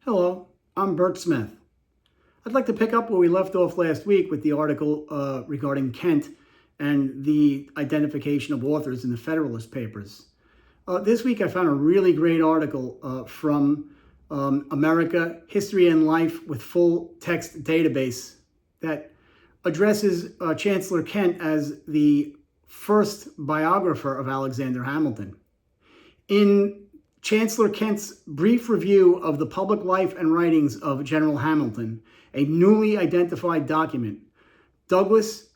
Hello, I'm Bert Smith. I'd like to pick up where we left off last week with the article regarding Kent and the identification of authors in the Federalist Papers. This week I found a really great article from America, History and Life with Full Text Database that addresses Chancellor Kent as the first biographer of Alexander Hamilton. In Chancellor Kent's brief review of the public life and writings of General Hamilton, a newly identified document, Douglas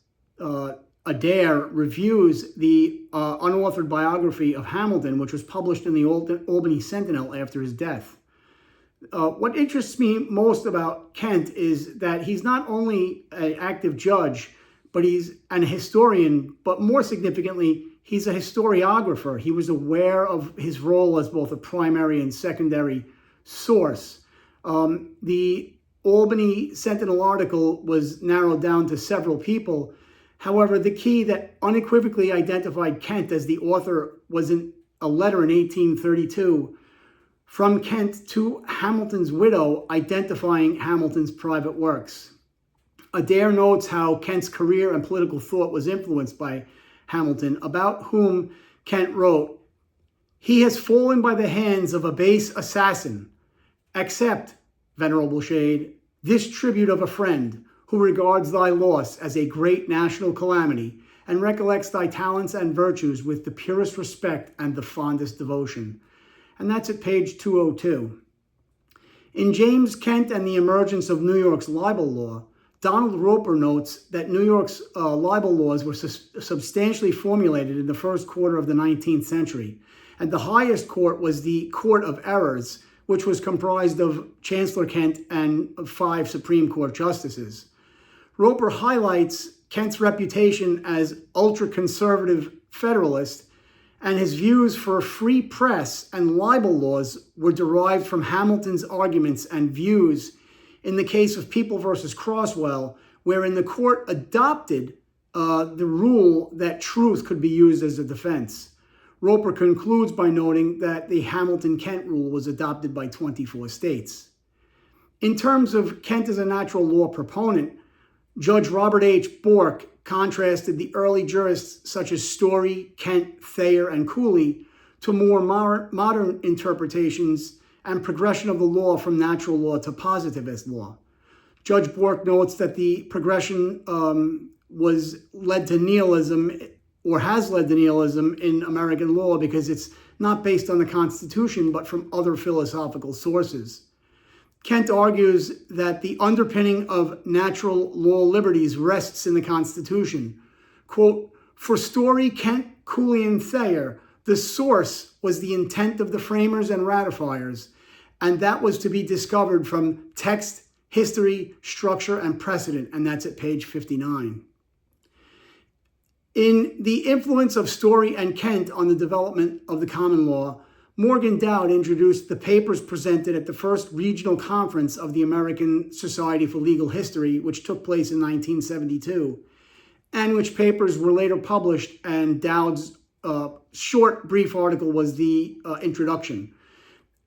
Adair reviews the unauthored biography of Hamilton, which was published in the Albany Sentinel after his death. What interests me most about Kent is that he's not only an active judge, but he's an historian, but more significantly, he's a historiographer. He was aware of his role as both a primary and secondary source. The Albany Sentinel article was narrowed down to several people. However, the key that unequivocally identified Kent as the author was in a letter in 1832 from Kent to Hamilton's widow identifying Hamilton's private works. Adair notes how Kent's career and political thought was influenced by Hamilton, about whom Kent wrote, "He has fallen by the hands of a base assassin. Accept, venerable shade, this tribute of a friend who regards thy loss as a great national calamity and recollects thy talents and virtues with the purest respect and the fondest devotion." And that's at page 202. In James Kent and the Emergence of New York's Libel Law, Donald Roper notes that New York's libel laws were substantially formulated in the first quarter of the 19th century, and the highest court was the Court of Errors, which was comprised of Chancellor Kent and 5 Supreme Court justices. Roper highlights Kent's reputation as ultra-conservative Federalist, and his views for a free press and libel laws were derived from Hamilton's arguments and views in the case of People versus Croswell, wherein the court adopted the rule that truth could be used as a defense. Roper concludes by noting that the Hamilton-Kent rule was adopted by 24 states. In terms of Kent as a natural law proponent, Judge Robert H. Bork contrasted the early jurists such as Story, Kent, Thayer, and Cooley to more modern interpretations and progression of the law from natural law to positivist law. Judge Bork notes that the progression led to nihilism, or has led to nihilism in American law, because it's not based on the Constitution, but from other philosophical sources. Kent argues that the underpinning of natural law liberties rests in the Constitution. Quote, "For Story, Kent, Cooley, and Thayer, the source was the intent of the framers and ratifiers, and that was to be discovered from text, history, structure, and precedent," and that's at page 59. In the influence of Story and Kent on the development of the common law, Morgan Dowd introduced the papers presented at the first regional conference of the American Society for Legal History, which took place in 1972, and which papers were later published, and Dowd's short, brief article was the introduction.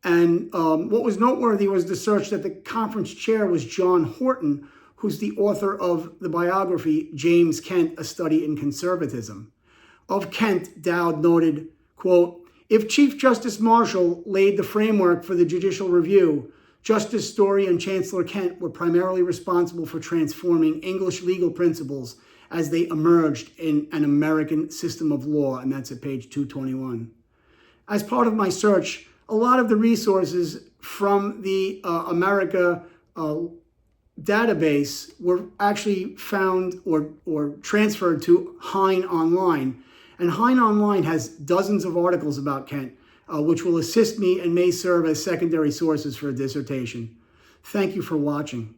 And what was noteworthy was the search that the conference chair was John Horton, who's the author of the biography James Kent, A Study in Conservatism. Of Kent, Dowd noted, quote, "If Chief Justice Marshall laid the framework for the judicial review, Justice Story and Chancellor Kent were primarily responsible for transforming English legal principles as they emerged in an American system of law," and that's at page 221. As part of my search, a lot of the resources from the America database were actually found or transferred to Hein Online. And Hein Online has dozens of articles about Kent, which will assist me and may serve as secondary sources for a dissertation. Thank you for watching.